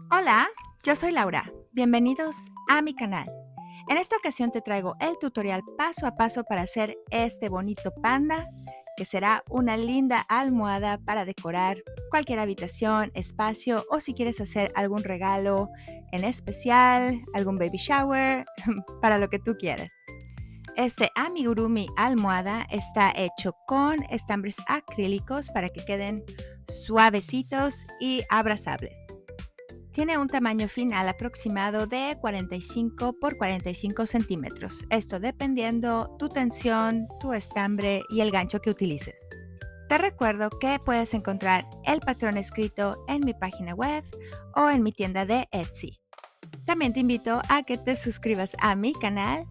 Hola, yo soy Laura. Bienvenidos a mi canal. En esta ocasión te traigo el tutorial paso a paso para hacer este bonito panda, que será una linda almohada para decorar cualquier habitación, espacio o si quieres hacer algún regalo en especial, algún baby shower, para lo que tú quieras. Este amigurumi almohada está hecho con estambres acrílicos para que queden suavecitos y abrazables. Tiene un tamaño final aproximado de 45 por 45 centímetros, esto dependiendo tu tensión, tu estambre y el gancho que utilices. Te recuerdo que puedes encontrar el patrón escrito en mi página web o en mi tienda de Etsy. También te invito a que te suscribas a mi canal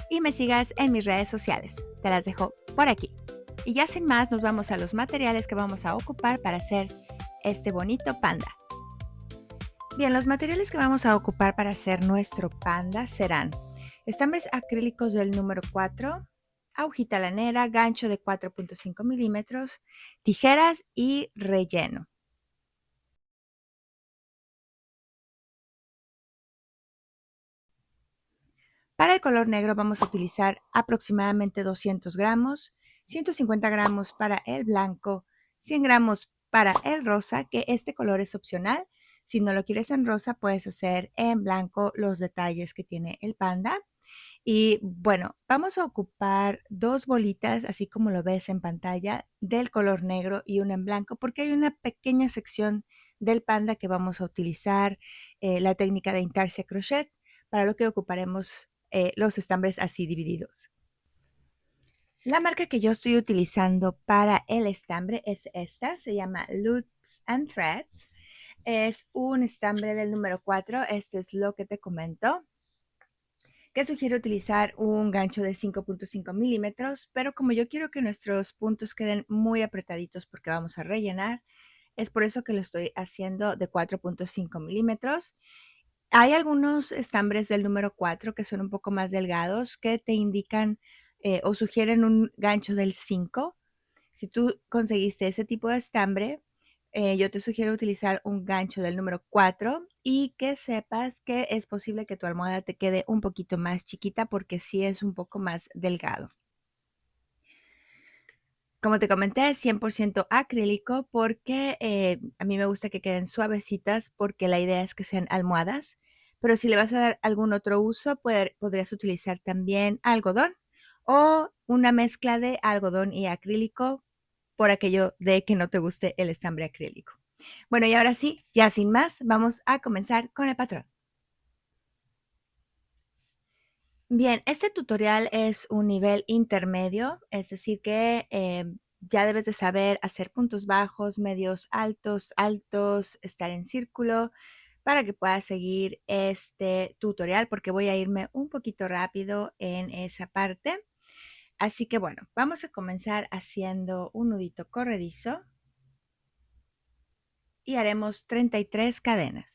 y me sigas en mis redes sociales. Te las dejo por aquí. Y ya sin más, nos vamos a los materiales que vamos a ocupar para hacer este bonito panda. Bien, los materiales que vamos a ocupar para hacer nuestro panda serán estambres acrílicos del número 4, agujita lanera, gancho de 4.5 milímetros, tijeras y relleno. Para el color negro vamos a utilizar aproximadamente 200 gramos, 150 gramos para el blanco, 100 gramos para el rosa, que este color es opcional. Si no lo quieres en rosa, puedes hacer en blanco los detalles que tiene el panda. Y bueno, vamos a ocupar dos bolitas, así como lo ves en pantalla, del color negro y una en blanco, porque hay una pequeña sección del panda que vamos a utilizar la técnica de intarsia crochet, para lo que ocuparemos los estambres así divididos. La marca que yo estoy utilizando para el estambre es esta, se llama Loops and Threads. Es un estambre del número 4, este es lo que te comento, que sugiero utilizar un gancho de 5.5 milímetros, pero como yo quiero que nuestros puntos queden muy apretaditos porque vamos a rellenar, es por eso que lo estoy haciendo de 4.5 milímetros. Hay algunos estambres del número 4 que son un poco más delgados que te indican o sugieren un gancho del 5. Si tú conseguiste ese tipo de estambre, yo te sugiero utilizar un gancho del número 4 y que sepas que es posible que tu almohada te quede un poquito más chiquita porque sí es un poco más delgado. Como te comenté, es 100% acrílico porque a mí me gusta que queden suavecitas porque la idea es que sean almohadas. Pero si le vas a dar algún otro uso, podrías utilizar también algodón o una mezcla de algodón y acrílico por aquello de que no te guste el estambre acrílico. Bueno, y ahora sí, ya sin más, vamos a comenzar con el patrón. Bien, este tutorial es un nivel intermedio, es decir que ya debes de saber hacer puntos bajos, medios altos, altos, estar en círculo para que puedas seguir este tutorial porque voy a irme un poquito rápido en esa parte. Así que bueno, vamos a comenzar haciendo un nudito corredizo y haremos 33 cadenas.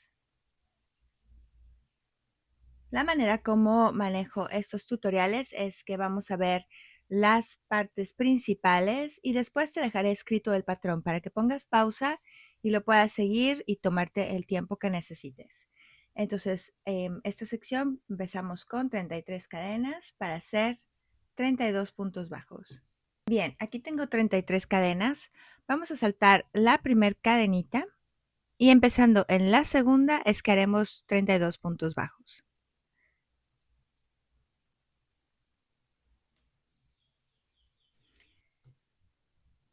La manera como manejo estos tutoriales es que vamos a ver las partes principales y después te dejaré escrito el patrón para que pongas pausa y lo puedas seguir y tomarte el tiempo que necesites. Entonces, esta sección empezamos con 33 cadenas para hacer 32 puntos bajos. Bien, aquí tengo 33 cadenas. Vamos a saltar la primer cadenita y empezando en la segunda es que haremos 32 puntos bajos.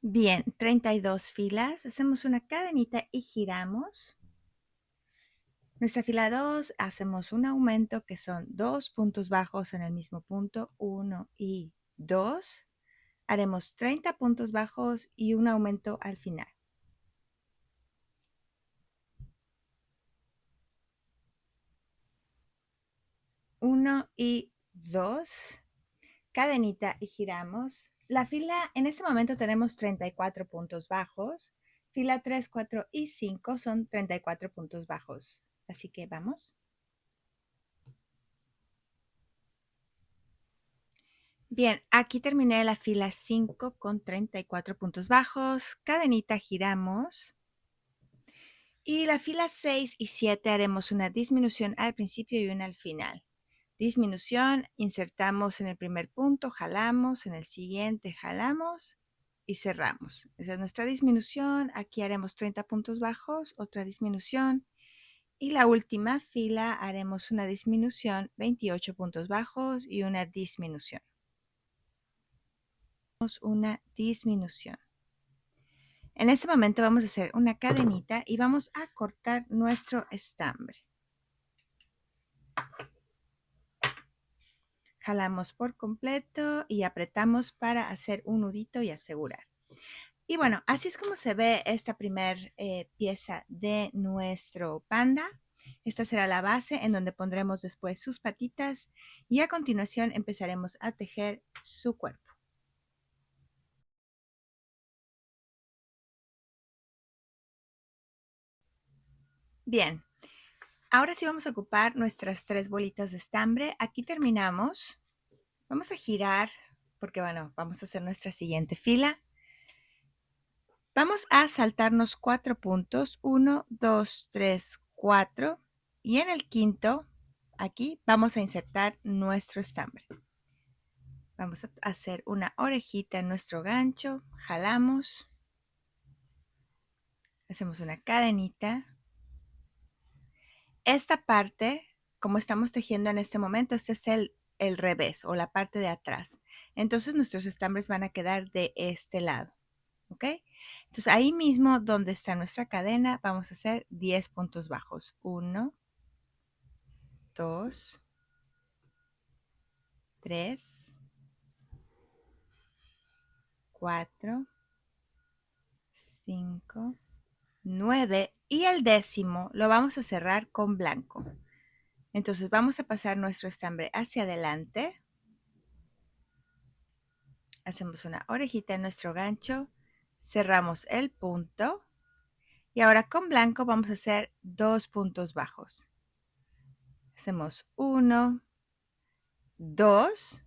Bien, 32 filas, hacemos una cadenita y giramos. Nuestra fila 2, hacemos un aumento que son 2 puntos bajos en el mismo punto, 1 y 2. Haremos 30 puntos bajos y un aumento al final. Uno y 2, cadenita y giramos. La fila, en este momento tenemos 34 puntos bajos. Fila 3, 4 y 5 son 34 puntos bajos. Así que vamos. Bien, aquí terminé la fila 5 con 34 puntos bajos. Cadenita giramos. Y la fila 6 y 7 haremos una disminución al principio y una al final. Disminución, insertamos en el primer punto, jalamos, en el siguiente jalamos y cerramos. Esa es nuestra disminución. Aquí haremos 30 puntos bajos, otra disminución. Y la última fila haremos una disminución, 28 puntos bajos y una disminución. Una disminución. En este momento vamos a hacer una cadenita y vamos a cortar nuestro estambre. Jalamos por completo y apretamos para hacer un nudito y asegurar. Y bueno, así es como se ve esta primer pieza de nuestro panda. Esta será la base en donde pondremos después sus patitas y a continuación empezaremos a tejer su cuerpo. Bien, ahora sí vamos a ocupar nuestras 3 bolitas de estambre. Aquí terminamos. Vamos a girar porque bueno, vamos a hacer nuestra siguiente fila. Vamos a saltarnos 4 puntos, 1, 2, 3, 4 y en el quinto, aquí vamos a insertar nuestro estambre. Vamos a hacer una orejita en nuestro gancho, jalamos, hacemos una cadenita. Esta parte, como estamos tejiendo en este momento, este es el revés o la parte de atrás. Entonces nuestros estambres van a quedar de este lado. ¿Ok? Entonces ahí mismo donde está nuestra cadena vamos a hacer 10 puntos bajos. 1, 2, 3, 4, 5, 9 y el décimo lo vamos a cerrar con blanco. Entonces vamos a pasar nuestro estambre hacia adelante. Hacemos una orejita en nuestro gancho. Cerramos el punto. Y ahora con blanco vamos a hacer 2 puntos bajos. Hacemos 1, 2,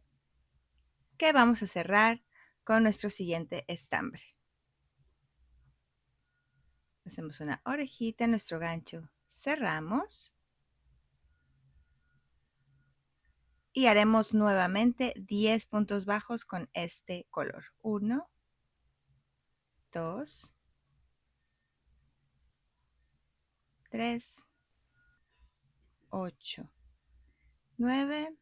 que vamos a cerrar con nuestro siguiente estambre. Hacemos una orejita en nuestro gancho. Cerramos. Y haremos nuevamente 10 puntos bajos con este color. 1, 2, 3, 8, 9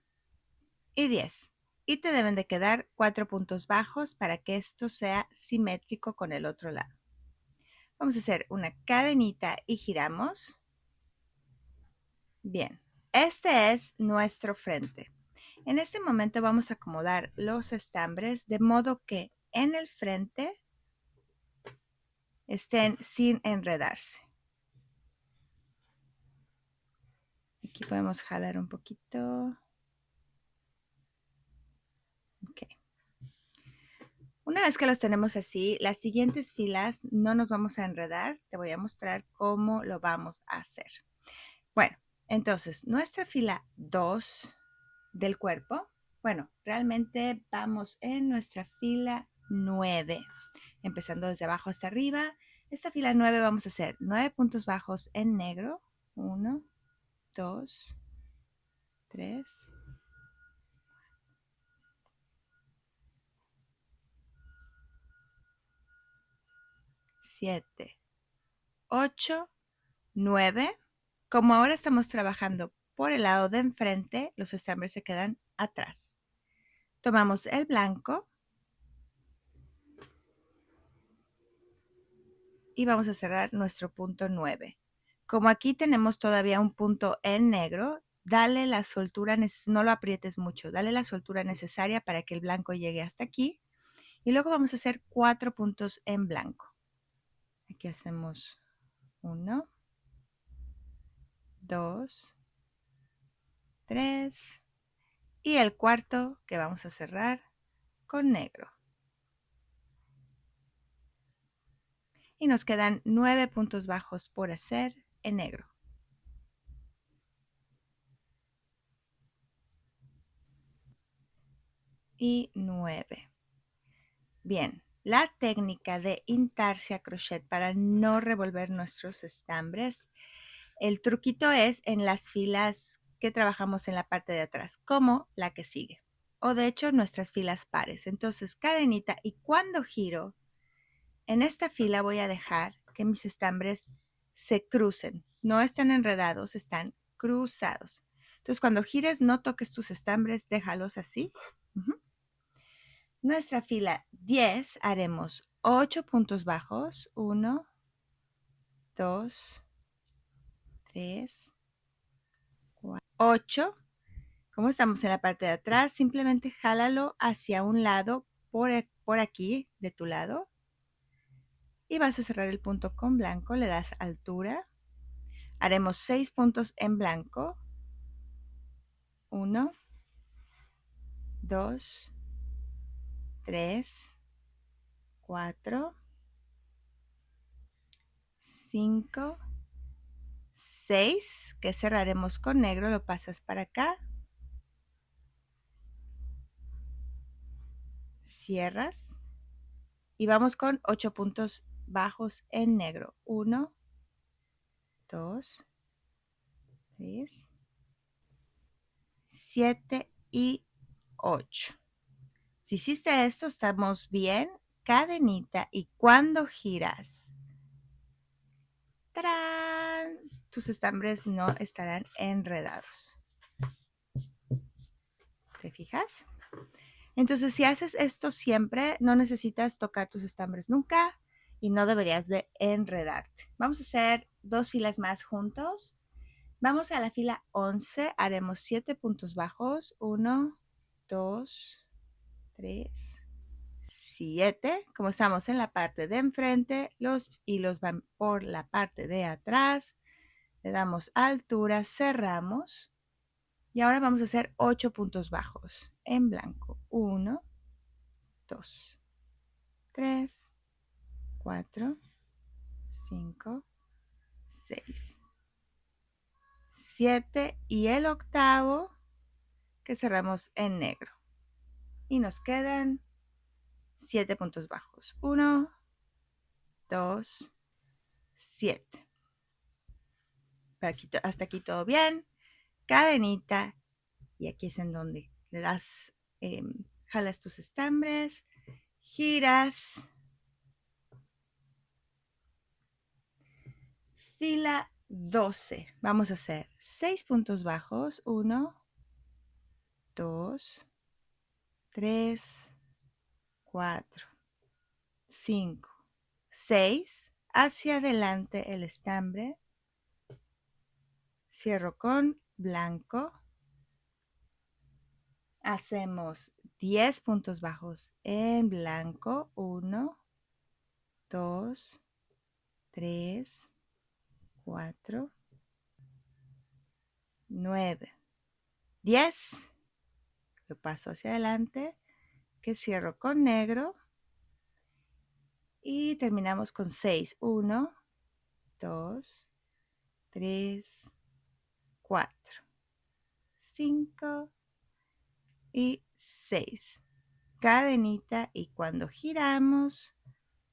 y 10. Y te deben de quedar 4 puntos bajos para que esto sea simétrico con el otro lado. Vamos a hacer una cadenita y giramos. Bien, este es nuestro frente. En este momento vamos a acomodar los estambres de modo que en el frente estén sin enredarse. Aquí podemos jalar un poquito. Ok. Una vez que los tenemos así, las siguientes filas no nos vamos a enredar. Te voy a mostrar cómo lo vamos a hacer. Bueno, entonces nuestra fila 2 del cuerpo, bueno, realmente vamos en nuestra fila 9, empezando desde abajo hasta arriba. Esta fila 9 vamos a hacer 9 puntos bajos en negro. 1, 2, 3, 7, 8, 9. Como ahora estamos trabajando por el lado de enfrente, los estambres se quedan atrás. Tomamos el blanco y vamos a cerrar nuestro punto 9. Como aquí tenemos todavía un punto en negro, dale la soltura, no lo aprietes mucho, dale la soltura necesaria para que el blanco llegue hasta aquí. Y luego vamos a hacer 4 puntos en blanco. Aquí hacemos 1, 2, 3 y el cuarto que vamos a cerrar con negro. Y nos quedan 9 puntos bajos por hacer en negro. Y 9. Bien, la técnica de intarsia crochet para no revolver nuestros estambres. El truquito es en las filas que trabajamos en la parte de atrás, como la que sigue, o de hecho nuestras filas pares. Entonces, cadenita, y cuando giro, en esta fila voy a dejar que mis estambres se crucen. No están enredados, están cruzados. Entonces, cuando gires, no toques tus estambres, déjalos así. Nuestra fila 10 haremos 8 puntos bajos. 1, 2, 3, 4, 8. Como estamos en la parte de atrás, simplemente jálalo hacia un lado, por aquí, de tu lado. Y vas a cerrar el punto con blanco, le das altura. Haremos 6 puntos en blanco. 1, 2, 3, 4, 5, 6, que cerraremos con negro, lo pasas para acá. Cierras. Y vamos con 8 puntos bajos en negro. 1, 2, 3, 7 y 8. Si hiciste esto, estamos bien. Cadenita, y cuando giras, ¡tarán!, tus estambres no estarán enredados. ¿Te fijas? Entonces, si haces esto siempre, no necesitas tocar tus estambres nunca y no deberías de enredarte. Vamos a hacer 2 filas más juntos. Vamos a la fila 11, haremos 7 puntos bajos. 1, 2, 3, 7. Como estamos en la parte de enfrente, los hilos van por la parte de atrás. Le damos altura, cerramos. Y ahora vamos a hacer 8 puntos bajos en blanco. 1, 2, 3, 4, 5, 6, 7 y el octavo que cerramos en negro. Y nos quedan 7 puntos bajos. 1, 2, 7. Hasta aquí todo bien. Cadenita. Y aquí es en donde le das, jalas tus estambres, giras. Fila 12. Vamos a hacer 6 puntos bajos. 1, 2, 3, 4, 5, 6. Hacia adelante el estambre. Cierro con blanco. Hacemos 10 puntos bajos en blanco. 1, 2, 3, 4, 9, 10. Lo paso hacia adelante, que cierro con negro. Y terminamos con 6. 1, 2, 3, 4, 5 y 6. Cadenita, y cuando giramos,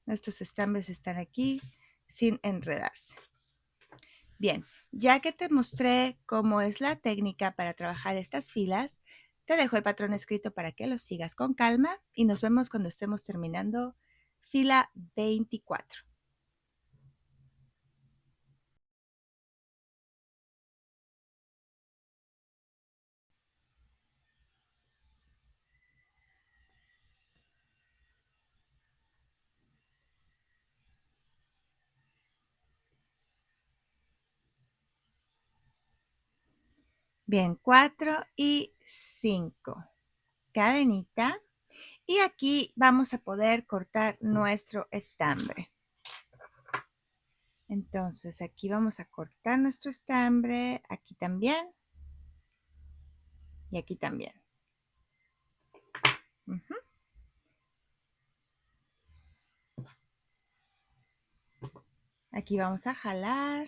nuestros estambres están aquí sin enredarse. Bien, ya que te mostré cómo es la técnica para trabajar estas filas, te dejo el patrón escrito para que lo sigas con calma y nos vemos cuando estemos terminando fila 24. Bien, 4 y 5. Cadenita. Y aquí vamos a poder cortar nuestro estambre. Entonces, aquí vamos a cortar nuestro estambre, aquí también y aquí también. Aquí vamos a jalar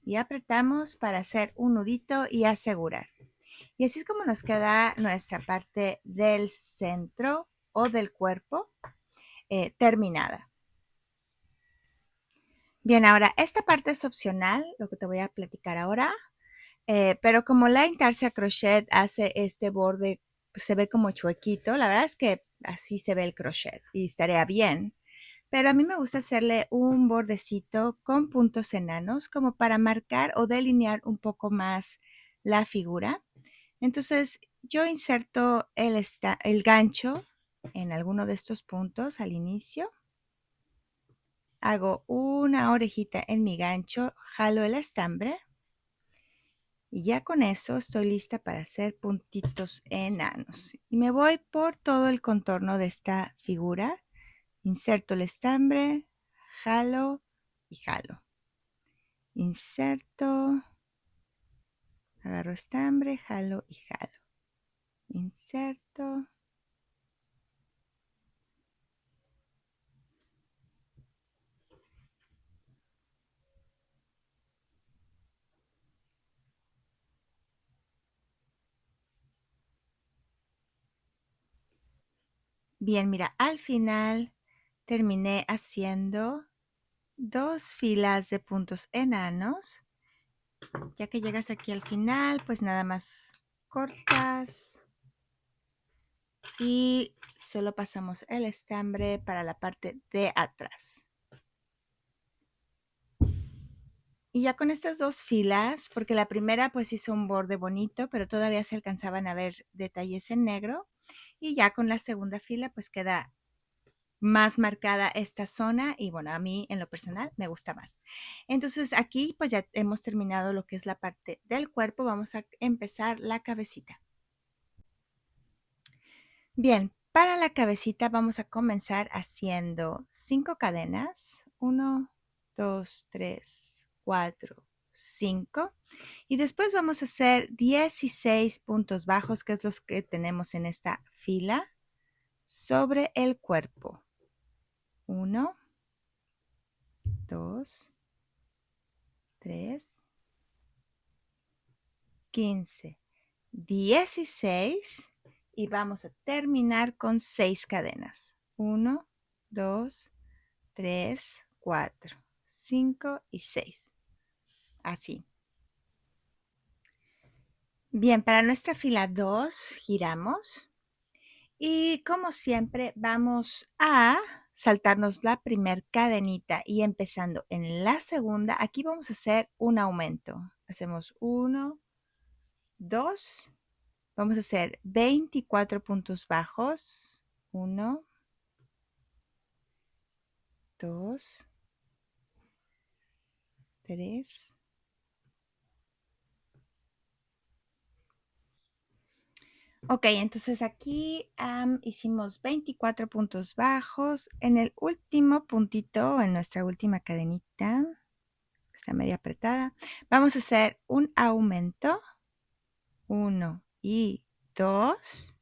y apretamos para hacer un nudito y asegurar. Y así es como nos queda nuestra parte del centro o del cuerpo. terminada. Bien, ahora esta parte es opcional, lo que te voy a platicar ahora, pero como la intarsia crochet hace este borde, pues, se ve como chuequito, la verdad es que así se ve el crochet y estaría bien. Pero a mí me gusta hacerle un bordecito con puntos enanos como para marcar o delinear un poco más la figura. Entonces yo inserto el gancho en alguno de estos puntos al inicio. Hago una orejita en mi gancho, jalo el estambre y ya con eso estoy lista para hacer puntitos enanos. Y me voy por todo el contorno de esta figura. Inserto el estambre, jalo y jalo. Inserto, agarro estambre, jalo y jalo. Inserto. Bien, mira, al final terminé haciendo 2 filas de puntos enanos. Ya que llegas aquí al final, pues nada más cortas y solo pasamos el estambre para la parte de atrás. Y ya con estas 2 filas, porque la primera pues hizo un borde bonito, pero todavía se alcanzaban a ver detalles en negro. Y ya con la segunda fila pues queda más marcada esta zona y bueno, a mí en lo personal me gusta más. Entonces aquí pues ya hemos terminado lo que es la parte del cuerpo. Vamos a empezar la cabecita. Bien, para la cabecita vamos a comenzar haciendo 5 cadenas. 1, 2, 3, 4, 5. Y después vamos a hacer 16 puntos bajos, que es los que tenemos en esta fila, sobre el cuerpo. 1, 2, 3, 15, 16. Y vamos a terminar con 6 cadenas. 1, 2, 3, 4, 5 y 6. Así. Bien, para nuestra fila 2 giramos y como siempre vamos a saltarnos la primer cadenita y empezando en la segunda, aquí vamos a hacer un aumento. Hacemos 1, 2, vamos a hacer 24 puntos bajos. 1, 2, 3. Ok, entonces aquí hicimos 24 puntos bajos. En el último puntito, en nuestra última cadenita, está medio apretada, vamos a hacer un aumento, 1 y 2.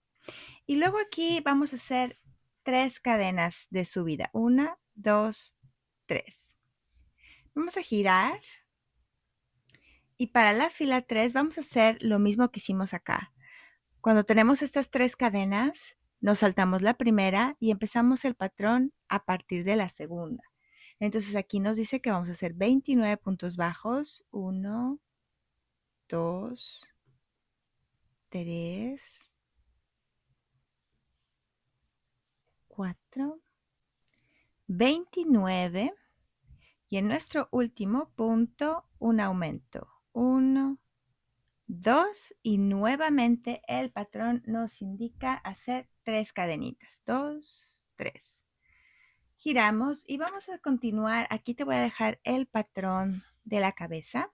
Y luego aquí vamos a hacer 3 cadenas de subida, 1, 2, 3. Vamos a girar y para la fila 3 vamos a hacer lo mismo que hicimos acá. Cuando tenemos estas 3 cadenas, nos saltamos la primera y empezamos el patrón a partir de la segunda. Entonces aquí nos dice que vamos a hacer 29 puntos bajos. 1, 2, 3, 4, 29. Y en nuestro último punto, un aumento. 1, 2 y nuevamente el patrón nos indica hacer 3 cadenitas. 2, 3. Giramos y vamos a continuar. Aquí te voy a dejar el patrón de la cabeza.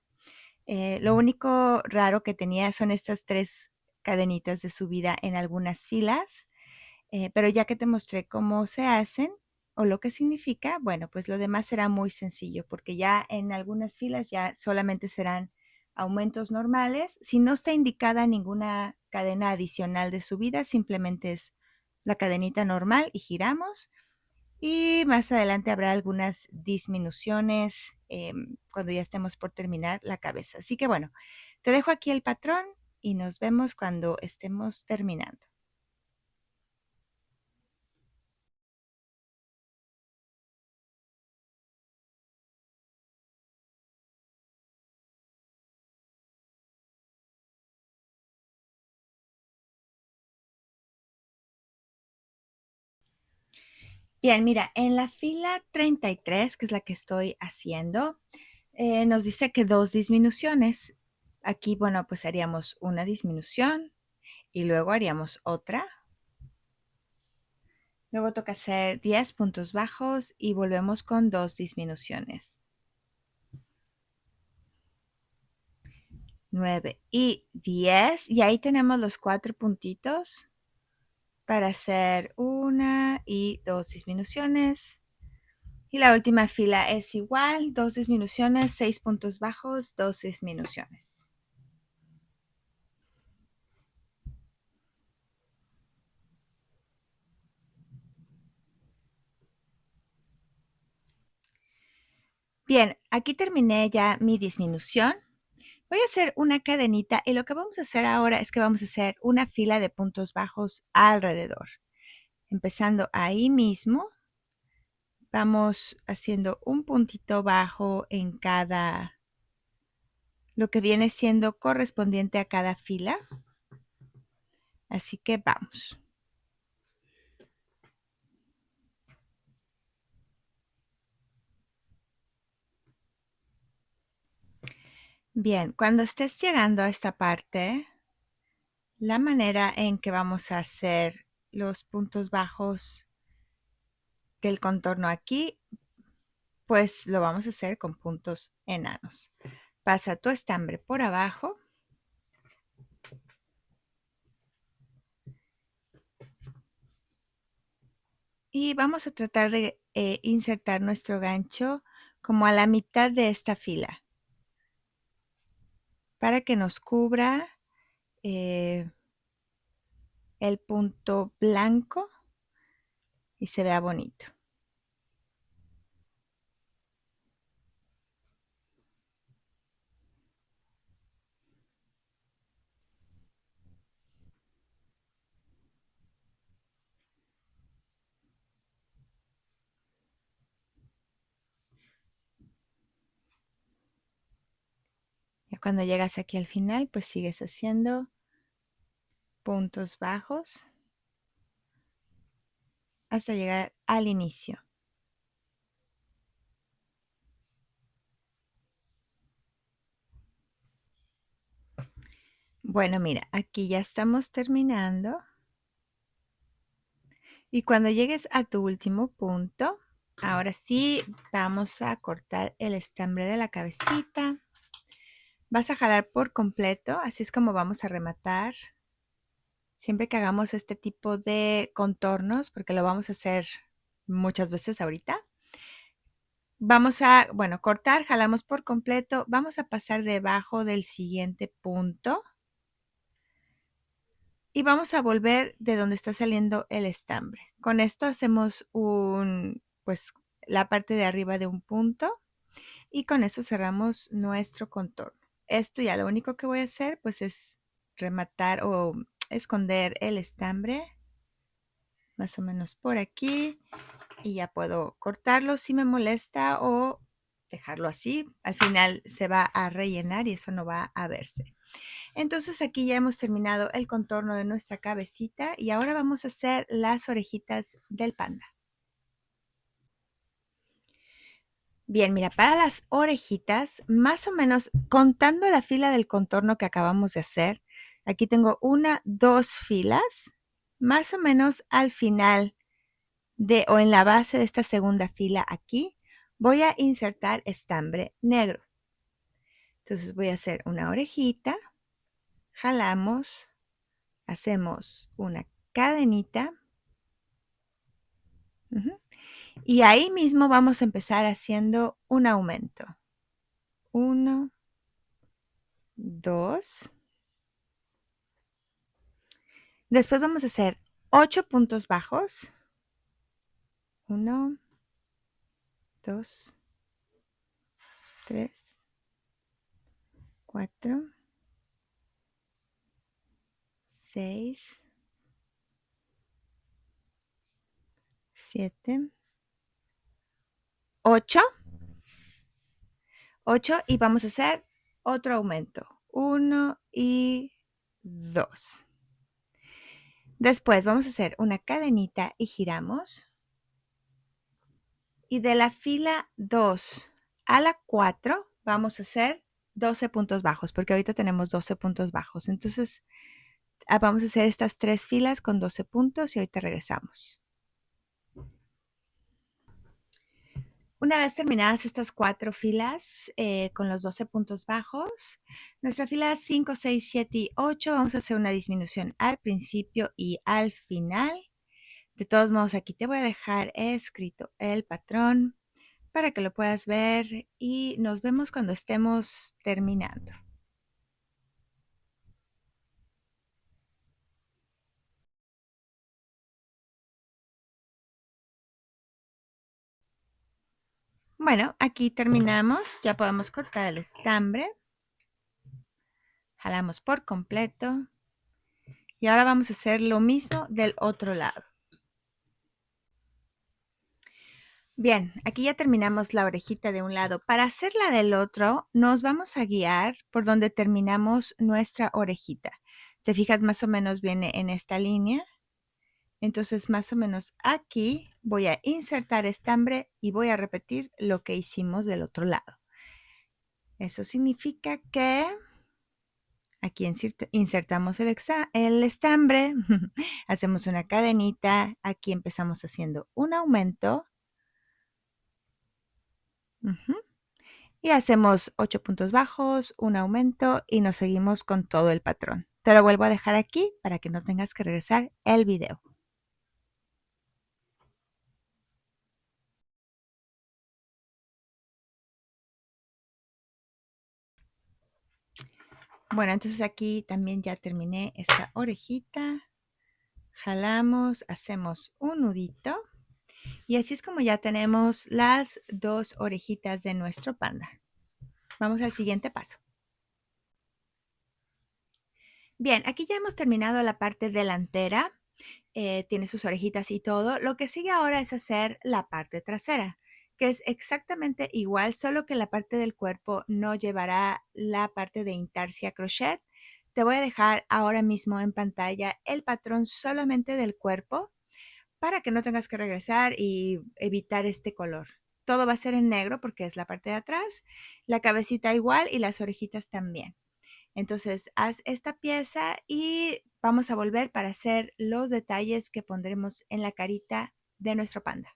Lo único raro que tenía son estas 3 cadenitas de subida en algunas filas, pero ya que te mostré cómo se hacen o lo que significa, bueno, pues lo demás será muy sencillo porque ya en algunas filas ya solamente serán aumentos normales. Si no está indicada ninguna cadena adicional de subida, simplemente es la cadenita normal y giramos. Y más adelante habrá algunas disminuciones cuando ya estemos por terminar la cabeza. Así que bueno, te dejo aquí el patrón y nos vemos cuando estemos terminando. Bien, mira, en la fila 33, que es la que estoy haciendo, nos dice que 2 disminuciones. Aquí, bueno, pues haríamos una disminución y luego haríamos otra. Luego toca hacer 10 puntos bajos y volvemos con 2 disminuciones. 9 y 10. Y ahí tenemos los 4 puntitos para hacer una y 2 disminuciones. Y la última fila es igual, 2 disminuciones, 6 puntos bajos, 2 disminuciones. Bien, aquí terminé ya mi disminución. Voy a hacer una cadenita y lo que vamos a hacer ahora es que vamos a hacer una fila de puntos bajos alrededor. Empezando ahí mismo, vamos haciendo un puntito bajo en cada, lo que viene siendo correspondiente a cada fila. Así que vamos. Bien, cuando estés llegando a esta parte, la manera en que vamos a hacer los puntos bajos del contorno aquí, pues lo vamos a hacer con puntos enanos. Pasa tu estambre por abajo. Y vamos a tratar de insertar nuestro gancho como a la mitad de esta fila para que nos cubra el punto blanco y se vea bonito. Ya cuando llegas aquí al final, pues sigues haciendo puntos bajos hasta llegar al inicio. Bueno, mira, aquí ya estamos terminando. Y cuando llegues a tu último punto, ahora sí vamos a cortar el estambre de la cabecita. Vas a jalar por completo, así es como vamos a rematar. Siempre que hagamos este tipo de contornos, porque lo vamos a hacer muchas veces ahorita. Vamos a, bueno, cortar, jalamos por completo. Vamos a pasar debajo del siguiente punto. Y vamos a volver de donde está saliendo el estambre. Con esto hacemos pues la parte de arriba de un punto y con eso cerramos nuestro contorno. Esto ya lo único que voy a hacer pues es rematar o esconder el estambre más o menos por aquí y ya puedo cortarlo si me molesta o dejarlo así. Al final se va a rellenar y eso no va a verse. Entonces aquí ya hemos terminado el contorno de nuestra cabecita y ahora vamos a hacer las orejitas del panda. Bien, mira, para las orejitas, más o menos contando la fila del contorno que acabamos de hacer, aquí tengo una, dos filas, más o menos al final o en la base de esta segunda fila aquí, voy a insertar estambre negro. Entonces voy a hacer una orejita, jalamos, hacemos una cadenita. Y ahí mismo vamos a empezar haciendo un aumento. 1, 2. Después vamos a hacer 8 puntos bajos. 1, 2, 3, 4, 6, 7, 8. 8 y vamos a hacer otro aumento. 1 y 2. Después vamos a hacer una cadenita y giramos. Y de la fila 2 a la 4 vamos a hacer 12 puntos bajos, porque ahorita tenemos 12 puntos bajos. Entonces, vamos a hacer estas 3 filas con 12 puntos y ahorita regresamos. Una vez terminadas estas 4 filas con los 12 puntos bajos, nuestra fila 5, 6, 7 y 8 vamos a hacer una disminución al principio y al final. De todos modos, aquí te voy a dejar escrito el patrón para que lo puedas ver y nos vemos cuando estemos terminando. Bueno, aquí terminamos. Ya podemos cortar el estambre. Jalamos por completo. Y ahora vamos a hacer lo mismo del otro lado. Bien, aquí ya terminamos la orejita de un lado. Para hacer la del otro, nos vamos a guiar por donde terminamos nuestra orejita. ¿Te fijas? Más o menos viene en esta línea. Entonces, más o menos aquí voy a insertar estambre y voy a repetir lo que hicimos del otro lado. Eso significa que aquí insertamos el estambre, hacemos una cadenita, aquí empezamos haciendo un aumento. Y hacemos 8 puntos bajos, un aumento y nos seguimos con todo el patrón. Te lo vuelvo a dejar aquí para que no tengas que regresar el video. Bueno, entonces aquí también ya terminé esta orejita. Jalamos, hacemos un nudito. Y así es como ya tenemos las 2 orejitas de nuestro panda. Vamos al siguiente paso. Bien, aquí ya hemos terminado la parte delantera. Tiene sus orejitas y todo. Lo que sigue ahora es hacer la parte trasera, que es exactamente igual, solo que la parte del cuerpo no llevará la parte de intarsia crochet. Te voy a dejar ahora mismo en pantalla el patrón solamente del cuerpo para que no tengas que regresar y evitar este color. Todo va a ser en negro porque es la parte de atrás, la cabecita igual y las orejitas también. Entonces, haz esta pieza y vamos a volver para hacer los detalles que pondremos en la carita de nuestro panda.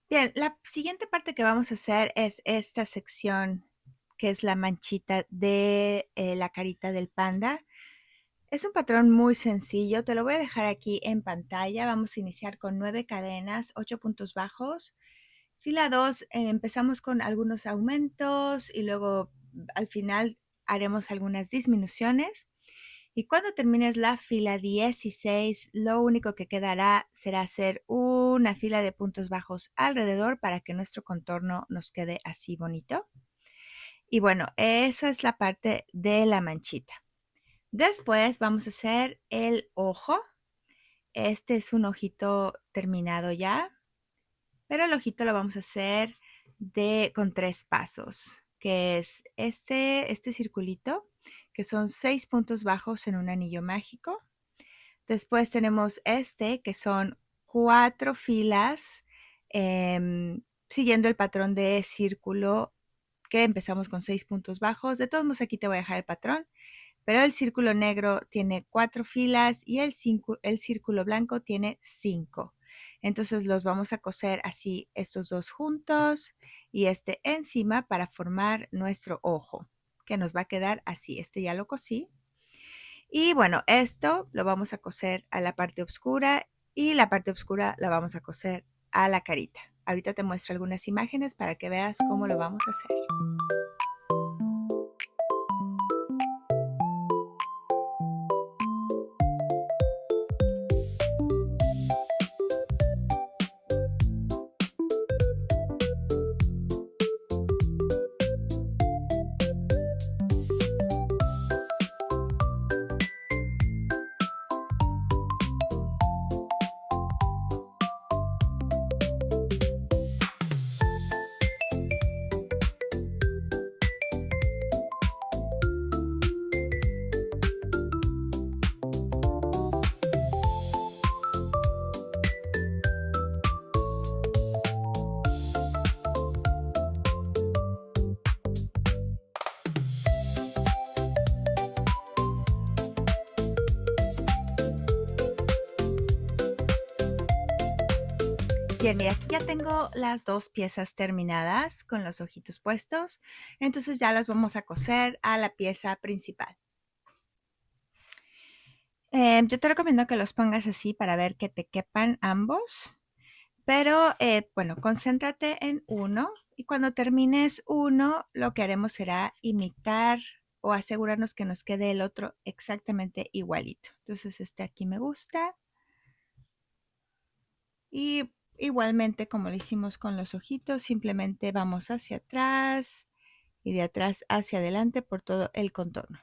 Bien, la siguiente parte que vamos a hacer es esta sección que es la manchita de la carita del panda. Es un patrón muy sencillo, te lo voy a dejar aquí en pantalla. Vamos a iniciar con 9 cadenas, 8 puntos bajos. Fila 2, empezamos con algunos aumentos y luego al final haremos algunas disminuciones. Y cuando termines la fila 16, lo único que quedará será hacer una fila de puntos bajos alrededor para que nuestro contorno nos quede así bonito. Y bueno, esa es la parte de la manchita. Después vamos a hacer el ojo. Este es un ojito terminado ya, pero el ojito lo vamos a hacer con 3 pasos, que es este circulito, que son 6 puntos bajos en un anillo mágico. Después tenemos este, que son 4 filas, siguiendo el patrón de círculo, que empezamos con 6 puntos bajos. De todos modos, aquí te voy a dejar el patrón. Pero el círculo negro tiene 4 filas y el círculo blanco tiene 5. Entonces los vamos a coser así, estos dos juntos y este encima para formar nuestro ojo, que nos va a quedar así. Este ya lo cosí. Y bueno, esto lo vamos a coser a la parte oscura y la parte oscura la vamos a coser a la carita. Ahorita te muestro algunas imágenes para que veas cómo lo vamos a hacer. Bien, mira, aquí ya tengo las 2 piezas terminadas con los ojitos puestos, entonces ya las vamos a coser a la pieza principal. Yo te recomiendo que los pongas así para ver que te quepan ambos, pero bueno, concéntrate en uno y cuando termines uno, lo que haremos será imitar o asegurarnos que nos quede el otro exactamente igualito. Entonces, este aquí me gusta y igualmente como lo hicimos con los ojitos, simplemente vamos hacia atrás y de atrás hacia adelante por todo el contorno.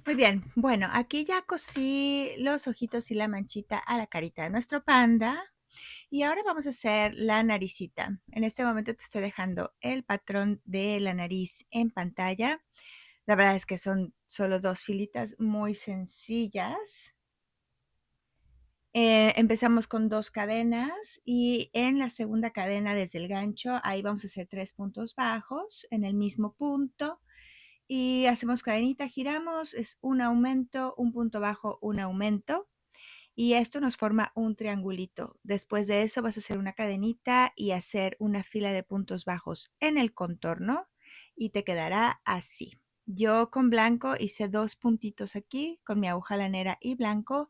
Muy bien, bueno, aquí ya cosí los ojitos y la manchita a la carita de nuestro panda y ahora vamos a hacer la naricita. En este momento te estoy dejando el patrón de la nariz en pantalla. La verdad es que son solo 2 filitas muy sencillas. Empezamos con 2 cadenas y en la segunda cadena desde el gancho, ahí vamos a hacer 3 puntos bajos en el mismo punto y hacemos cadenita, giramos, es un aumento, un punto bajo, un aumento y esto nos forma un triangulito. Después de eso vas a hacer una cadenita y hacer una fila de puntos bajos en el contorno y te quedará así. Yo con blanco hice 2 puntitos aquí con mi aguja lanera y blanco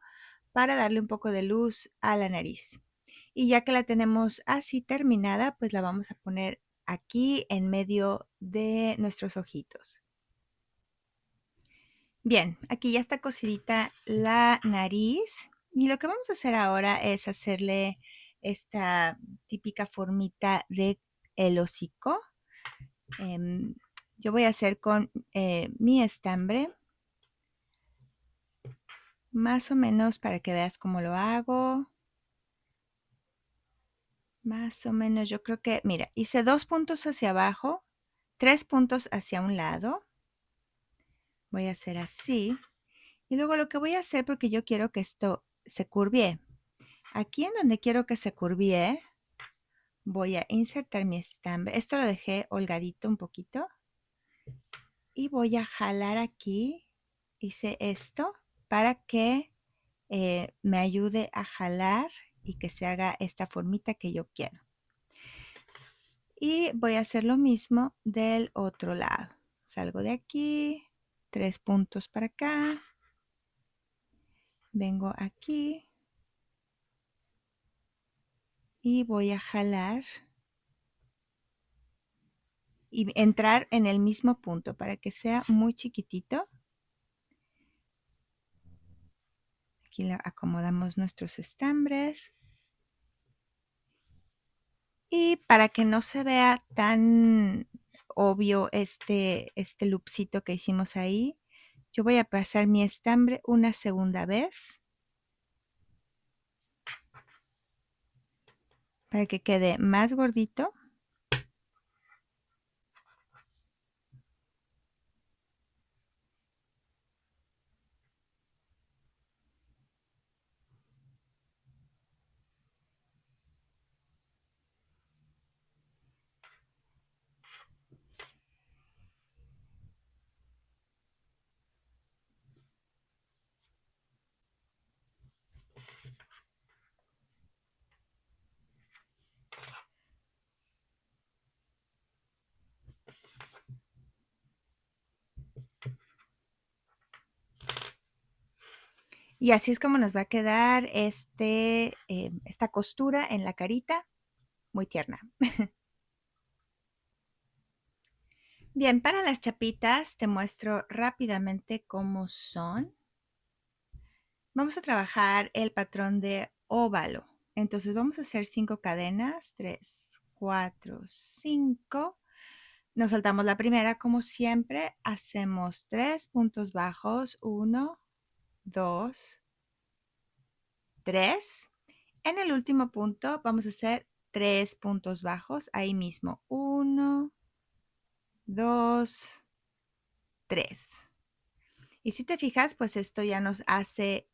para darle un poco de luz a la nariz. Y ya que la tenemos así terminada, pues la vamos a poner aquí en medio de nuestros ojitos. Bien, aquí ya está cocidita la nariz y lo que vamos a hacer ahora es hacerle esta típica formita de el hocico. Em, yo voy a hacer con mi estambre, más o menos para que veas cómo lo hago. Más o menos, yo creo que, mira, hice 2 puntos hacia abajo, 3 puntos hacia un lado. Voy a hacer así. Y luego lo que voy a hacer, porque yo quiero que esto se curvie. Aquí en donde quiero que se curvie, voy a insertar mi estambre. Esto lo dejé holgadito un poquito. Y voy a jalar aquí. Hice esto para que me ayude a jalar y que se haga esta formita que yo quiero. Y voy a hacer lo mismo del otro lado. Salgo de aquí, 3 puntos para acá. Vengo aquí y voy a jalar y entrar en el mismo punto para que sea muy chiquitito. Aquí le acomodamos nuestros estambres. Y para que no se vea tan obvio este loopcito que hicimos ahí, yo voy a pasar mi estambre una segunda vez para que quede más gordito. Y así es como nos va a quedar esta costura en la carita, muy tierna. Bien, para las chapitas te muestro rápidamente cómo son. Vamos a trabajar el patrón de óvalo. Entonces vamos a hacer 5 cadenas, 3, 4, 5. Nos saltamos la primera como siempre, hacemos 3 puntos bajos, 1, 2, 3. En el último punto vamos a hacer 3 puntos bajos, ahí mismo, 1, 2, 3. Y si te fijas, pues esto ya nos hace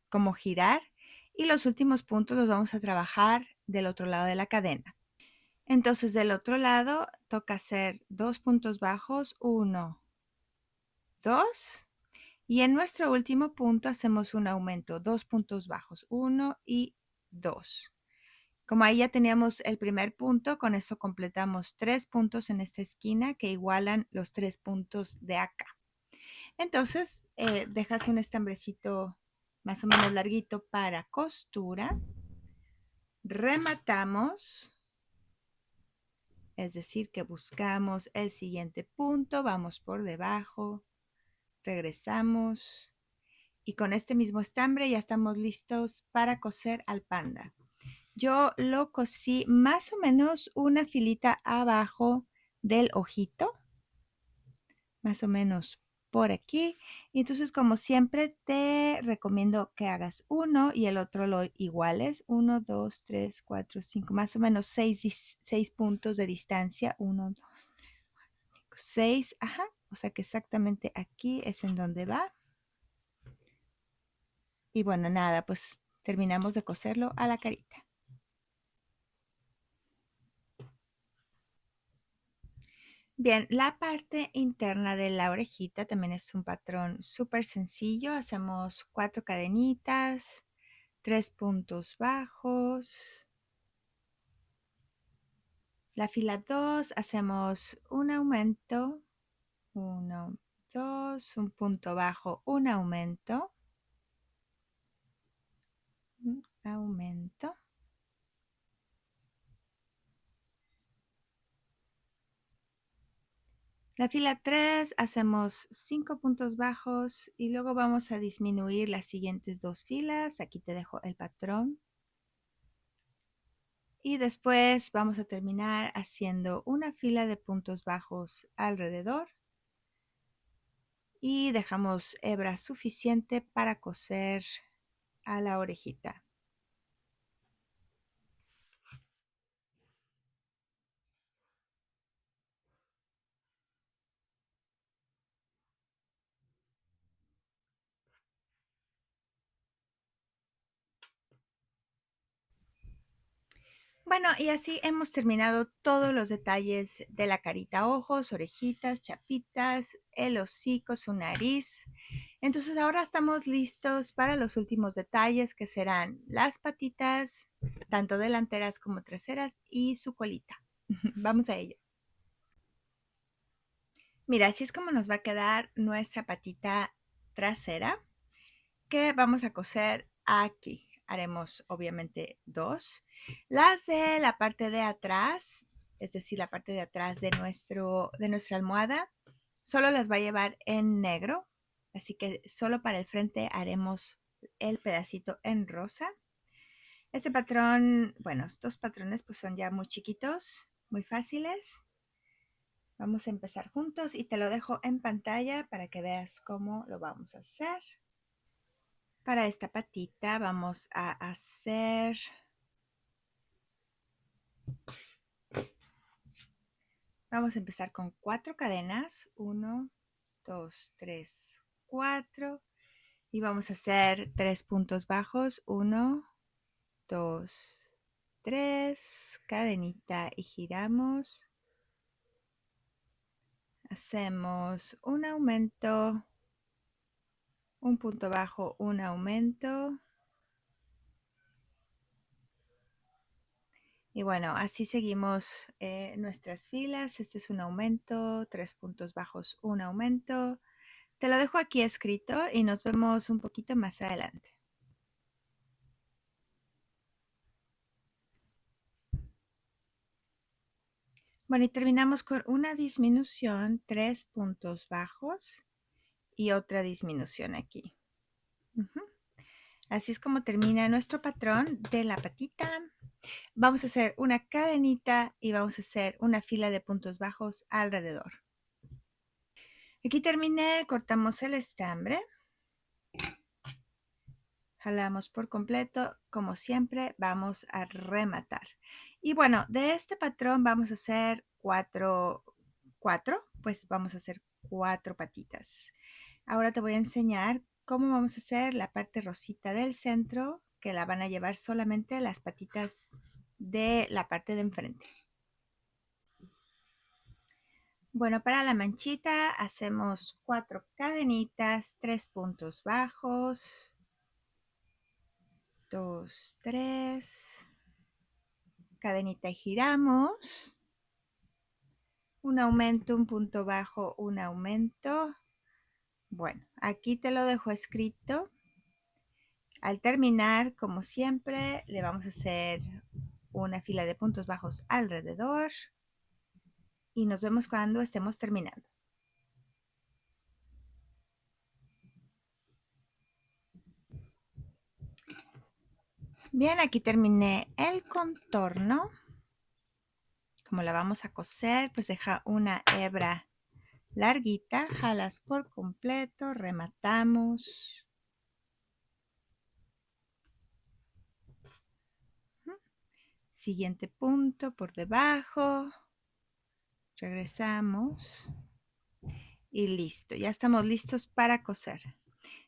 como girar Y los últimos puntos los vamos a trabajar del otro lado de la cadena. Entonces del otro lado toca hacer 2 puntos bajos, 1, 2. Y en nuestro último punto hacemos un aumento, 2 puntos bajos, 1 y 2. Como ahí ya teníamos el primer punto, con eso completamos 3 puntos en esta esquina que igualan los 3 puntos de acá. Entonces, dejas un estambrecito más o menos larguito para costura. Rematamos, es decir, que buscamos el siguiente punto, vamos por debajo, regresamos y con este mismo estambre ya estamos listos para coser al panda. Yo lo cosí más o menos una filita abajo del ojito, más o menos por aquí. Y entonces, como siempre, te recomiendo que hagas uno y el otro lo iguales. 1, 2, 3, 4, 5, más o menos 6 puntos de distancia. 1, 2, 6, ajá. O sea que exactamente aquí es en donde va. Y bueno, nada, pues terminamos de coserlo a la carita. Bien, la parte interna de la orejita también es un patrón súper sencillo. Hacemos 4 cadenitas, 3 puntos bajos. La fila 2 hacemos un aumento, 1, 2, un punto bajo, un aumento, un aumento. La fila 3 hacemos 5 puntos bajos y luego vamos a disminuir las siguientes 2 filas. Aquí te dejo el patrón. Y después vamos a terminar haciendo una fila de puntos bajos alrededor. Y dejamos hebra suficiente para coser a la orejita. Bueno, y así hemos terminado todos los detalles de la carita, ojos, orejitas, chapitas, el hocico, su nariz. Entonces ahora estamos listos para los últimos detalles que serán las patitas, tanto delanteras como traseras y su colita. Vamos a ello. Mira, así es como nos va a quedar nuestra patita trasera que vamos a coser aquí. Haremos obviamente 2. Las de la parte de atrás, es decir, la parte de atrás de nuestra almohada, solo las va a llevar en negro. Así que solo para el frente haremos el pedacito en rosa. Este patrón, bueno, estos patrones pues son ya muy chiquitos, muy fáciles. Vamos a empezar juntos y te lo dejo en pantalla para que veas cómo lo vamos a hacer. Para esta patita vamos a hacer vamos a empezar con 4 cadenas, 1, 2, 3, 4 y vamos a hacer 3 puntos bajos, 1, 2, 3, cadenita y giramos. Hacemos un aumento, un punto bajo, un aumento. Y bueno, así seguimos nuestras filas. Este es un aumento, 3 puntos bajos, un aumento. Te lo dejo aquí escrito y nos vemos un poquito más adelante. Bueno, y terminamos con una disminución, 3 puntos bajos y otra disminución aquí. Así es como termina nuestro patrón de la patita. Vamos a hacer una cadenita y vamos a hacer una fila de puntos bajos alrededor. Aquí terminé, cortamos el estambre. Jalamos por completo, como siempre, vamos a rematar. Y bueno, de este patrón vamos a hacer cuatro, pues vamos a hacer 4 patitas. Ahora te voy a enseñar cómo vamos a hacer la parte rosita del centro que la van a llevar solamente las patitas de la parte de enfrente. Bueno, para la manchita hacemos 4 cadenitas, 3 puntos bajos, 2, 3, cadenita y giramos, un aumento, un punto bajo, un aumento. Bueno, aquí te lo dejo escrito. Al terminar, como siempre, le vamos a hacer una fila de puntos bajos alrededor y nos vemos cuando estemos terminando. Bien, aquí terminé el contorno. Como la vamos a coser, pues deja una hebra larguita, jalas por completo, rematamos. Siguiente punto por debajo. Regresamos. Y listo, ya estamos listos para coser.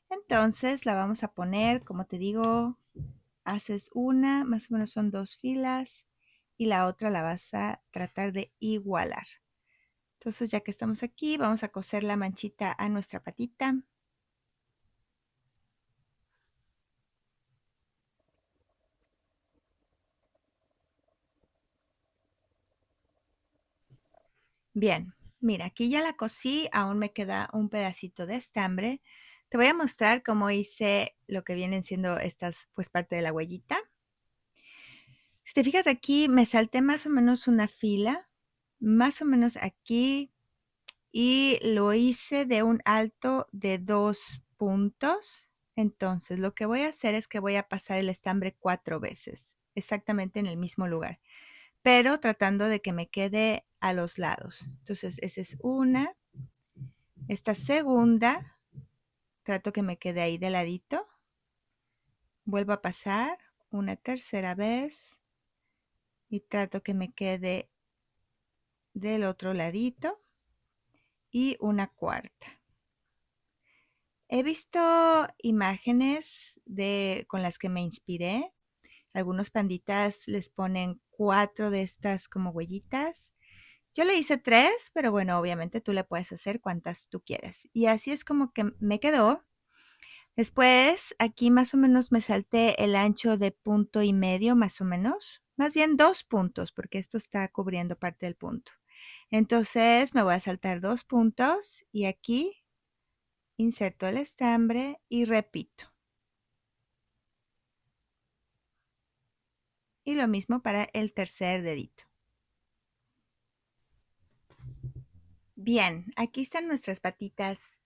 Entonces la vamos a poner, como te digo, haces una, más o menos son 2 filas y la otra la vas a tratar de igualar. Entonces ya que estamos aquí, vamos a coser la manchita a nuestra patita. Bien, mira, aquí ya la cosí, aún me queda un pedacito de estambre. Te voy a mostrar cómo hice lo que vienen siendo estas, pues parte de la huellita. Si te fijas aquí, me salté más o menos una fila, más o menos aquí, y lo hice de un alto de 2 puntos. Entonces, lo que voy a hacer es que voy a pasar el estambre 4 veces, exactamente en el mismo lugar, pero tratando de que me quede a los lados. Entonces, esa es una. Esta segunda, trato que me quede ahí de ladito. Vuelvo a pasar una tercera vez y trato que me quede del otro ladito. Y una cuarta. He visto imágenes con las que me inspiré. Algunos panditas les ponen 4 de estas como huellitas. Yo le hice 3, pero bueno, obviamente tú le puedes hacer cuantas tú quieras. Y así es como que me quedó. Después, aquí más o menos me salté el ancho de punto y medio, más o menos. Más bien 2 puntos, porque esto está cubriendo parte del punto. Entonces me voy a saltar 2 puntos y aquí inserto el estambre y repito. Y lo mismo para el tercer dedito. Bien, aquí están nuestras patitas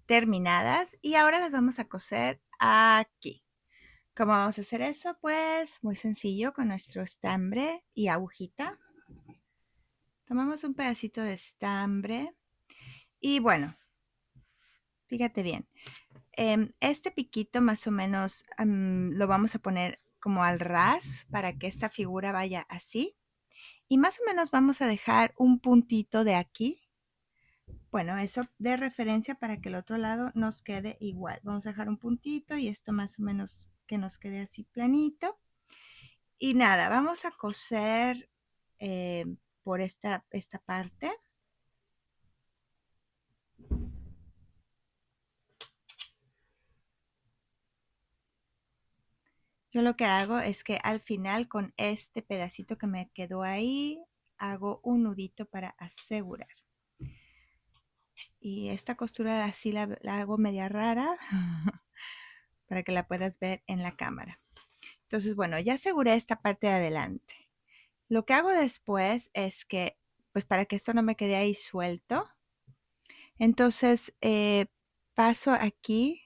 terminadas y ahora las vamos a coser aquí. ¿Cómo vamos a hacer eso? Pues muy sencillo, con nuestro estambre y agujita. Tomamos un pedacito de estambre y bueno, fíjate bien. Este piquito más o menos lo vamos a poner como al ras para que esta figura vaya así. Y más o menos vamos a dejar un puntito de aquí. Bueno, eso de referencia para que el otro lado nos quede igual. Vamos a dejar un puntito y esto más o menos que nos quede así planito. Y nada, vamos a coser por esta parte. Yo lo que hago es que al final con este pedacito que me quedó ahí, hago un nudito para asegurar. Y esta costura así la hago media rara para que la puedas ver en la cámara. Entonces, bueno, ya aseguré esta parte de adelante. Lo que hago después es que, pues para que esto no me quede ahí suelto, entonces paso aquí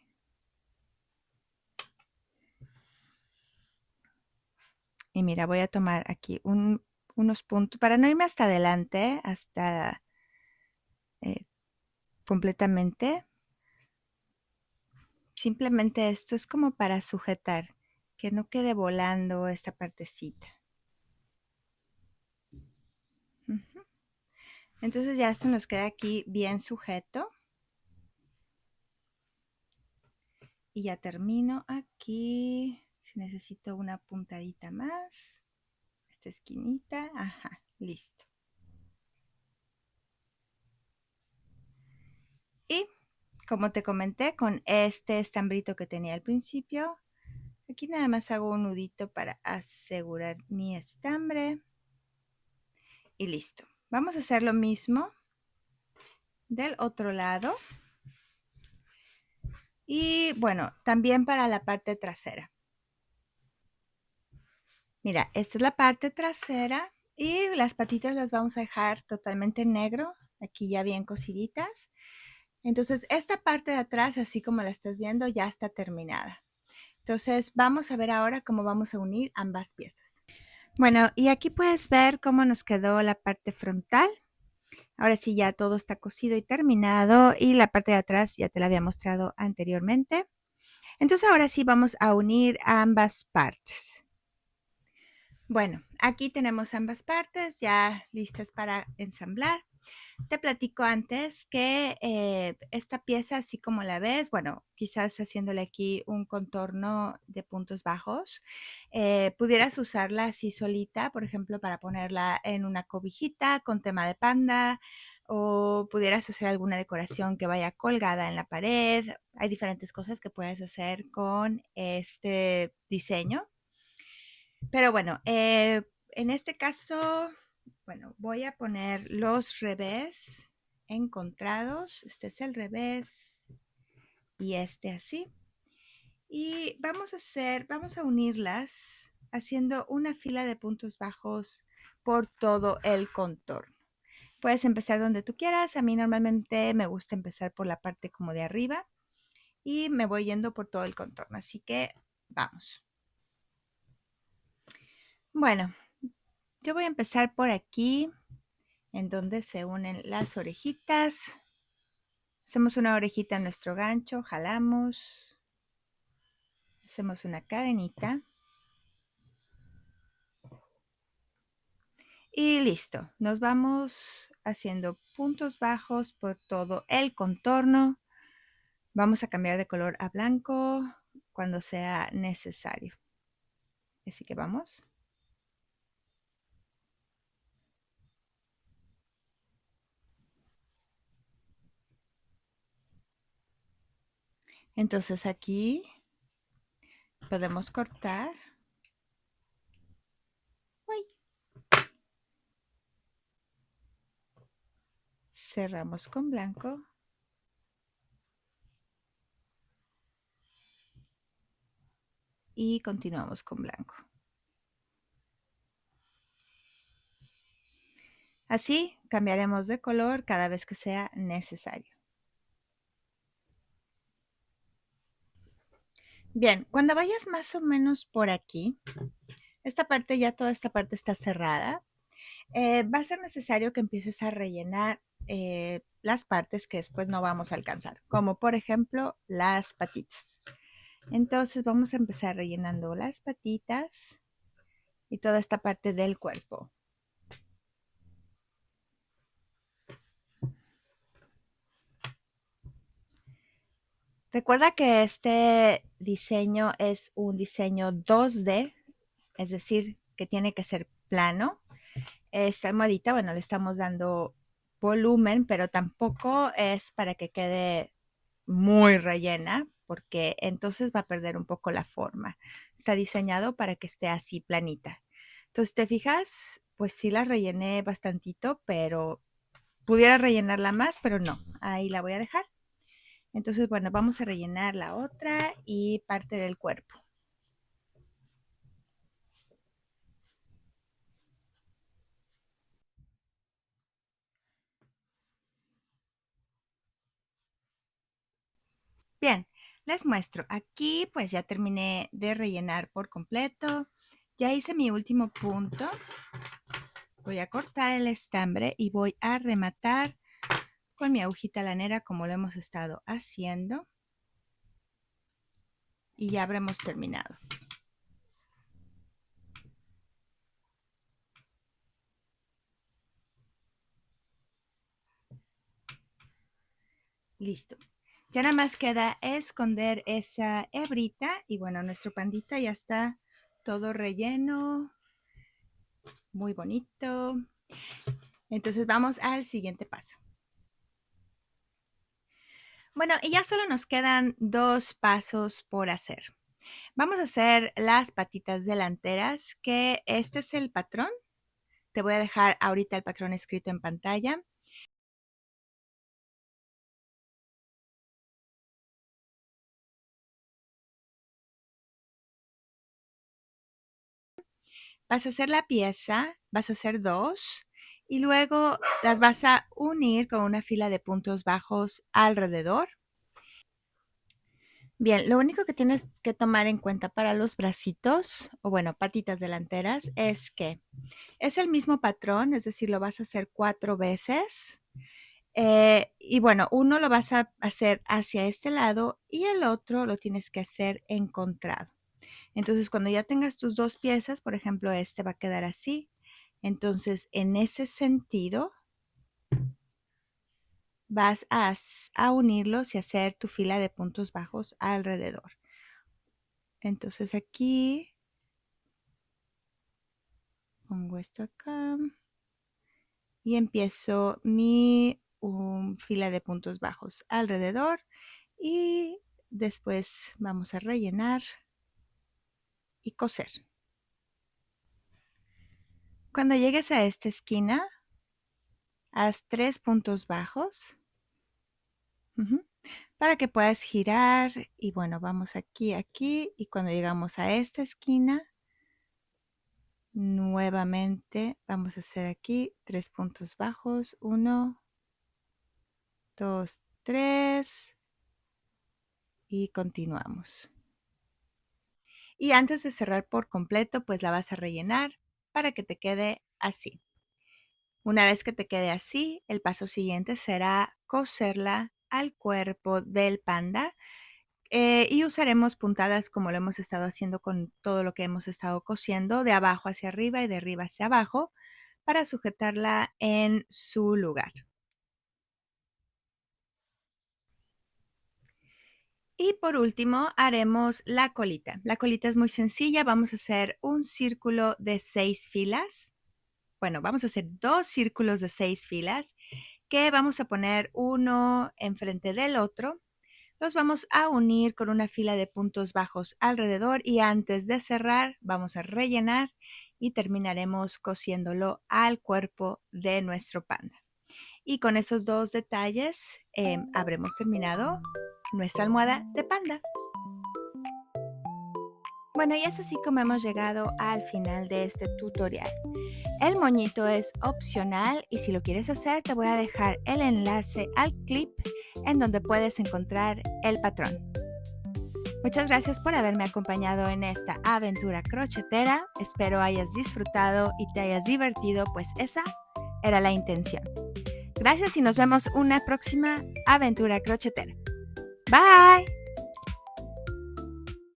y mira, voy a tomar aquí unos puntos para no irme hasta adelante, hasta completamente. Simplemente esto es como para sujetar, que no quede volando esta partecita. Entonces ya esto nos queda aquí bien sujeto. Y ya termino aquí. Si necesito una puntadita más, esta esquinita, ajá, listo. Y como te comenté, con este estambrito que tenía al principio, aquí nada más hago un nudito para asegurar mi estambre. Y listo. Vamos a hacer lo mismo del otro lado. Y bueno, también para la parte trasera. Mira, esta es la parte trasera y las patitas las vamos a dejar totalmente negro, aquí ya bien cosiditas. Entonces, esta parte de atrás, así como la estás viendo, ya está terminada. Entonces, vamos a ver ahora cómo vamos a unir ambas piezas. Bueno, y aquí puedes ver cómo nos quedó la parte frontal. Ahora sí, ya todo está cosido y terminado y la parte de atrás ya te la había mostrado anteriormente. Entonces, ahora sí vamos a unir ambas partes. Bueno, aquí tenemos ambas partes ya listas para ensamblar. Te platico antes que esta pieza, así como la ves, bueno, quizás haciéndole aquí un contorno de puntos bajos, pudieras usarla así solita, por ejemplo, para ponerla en una cobijita con tema de panda, o pudieras hacer alguna decoración que vaya colgada en la pared. Hay diferentes cosas que puedes hacer con este diseño. Pero bueno, en este caso, bueno, voy a poner los revés encontrados. Este es el revés y este así. Y vamos a unirlas haciendo una fila de puntos bajos por todo el contorno. Puedes empezar donde tú quieras. A mí normalmente me gusta empezar por la parte como de arriba y me voy yendo por todo el contorno. Así que vamos. Bueno, yo voy a empezar por aquí, en donde se unen las orejitas. Hacemos una orejita en nuestro gancho, jalamos, hacemos una cadenita y listo. Nos vamos haciendo puntos bajos por todo el contorno. Vamos a cambiar de color a blanco cuando sea necesario. Así que vamos. Entonces aquí podemos cortar. Uy. Cerramos con blanco. Y continuamos con blanco. Así cambiaremos de color cada vez que sea necesario. Bien, cuando vayas más o menos por aquí, esta parte ya toda esta parte está cerrada. Va a ser necesario que empieces a rellenar las partes que después no vamos a alcanzar, como por ejemplo las patitas. Entonces vamos a empezar rellenando las patitas y toda esta parte del cuerpo. Recuerda que este diseño es un diseño 2D, es decir, que tiene que ser plano. Esta almohadita, bueno, le estamos dando volumen, pero tampoco es para que quede muy rellena, porque entonces va a perder un poco la forma. Está diseñado para que esté así planita. Entonces, ¿te fijas? Pues sí la rellené bastantito, pero pudiera rellenarla más, pero no. Ahí la voy a dejar. Entonces, bueno, vamos a rellenar la otra y parte del cuerpo. Bien, les muestro. Aquí pues ya terminé de rellenar por completo. Ya hice mi último punto. Voy a cortar el estambre y voy a rematar con mi agujita lanera como lo hemos estado haciendo. Y ya habremos terminado. Listo. Ya nada más queda esconder esa hebrita y bueno, nuestro pandita ya está todo relleno, muy bonito. Entonces vamos al siguiente paso. Bueno, y ya solo nos quedan 2 pasos por hacer. Vamos a hacer las patitas delanteras, que este es el patrón. Te voy a dejar ahorita el patrón escrito en pantalla. Vas a hacer la pieza, vas a hacer 2 y luego las vas a unir con una fila de puntos bajos alrededor. Bien, lo único que tienes que tomar en cuenta para los bracitos, o bueno, patitas delanteras, es que es el mismo patrón, es decir, lo vas a hacer 4 veces. Y bueno, uno lo vas a hacer hacia este lado y el otro lo tienes que hacer encontrado. Entonces, cuando ya tengas tus 2 piezas, por ejemplo, este va a quedar así. Entonces, en ese sentido, vas a unirlos y hacer tu fila de puntos bajos alrededor. Entonces, aquí pongo esto acá y empiezo mi fila de puntos bajos alrededor y después vamos a rellenar y coser. Cuando llegues a esta esquina, haz 3 puntos bajos para que puedas girar y bueno, vamos aquí, aquí y cuando llegamos a esta esquina, nuevamente vamos a hacer aquí 3 puntos bajos, 1, 2, 3 y continuamos. Y antes de cerrar por completo, pues la vas a rellenar para que te quede así. Una vez que te quede así, el paso siguiente será coserla al cuerpo del panda y usaremos puntadas como lo hemos estado haciendo con todo lo que hemos estado cosiendo, de abajo hacia arriba y de arriba hacia abajo, para sujetarla en su lugar. Y por último, haremos la colita. La colita es muy sencilla. Vamos a hacer un círculo de 6 filas. Bueno, vamos a hacer 2 círculos de 6 filas que vamos a poner uno enfrente del otro. Los vamos a unir con una fila de puntos bajos alrededor y antes de cerrar vamos a rellenar y terminaremos cosiéndolo al cuerpo de nuestro panda. Y con esos 2 detalles habremos terminado nuestra almohada de panda. Bueno, y es así como hemos llegado al final de este tutorial. El moñito es opcional y si lo quieres hacer te voy a dejar el enlace al clip en donde puedes encontrar el patrón. Muchas gracias por haberme acompañado en esta aventura crochetera. Espero hayas disfrutado y te hayas divertido, pues esa era la intención. Gracias y nos vemos una próxima aventura crochetera. Bye.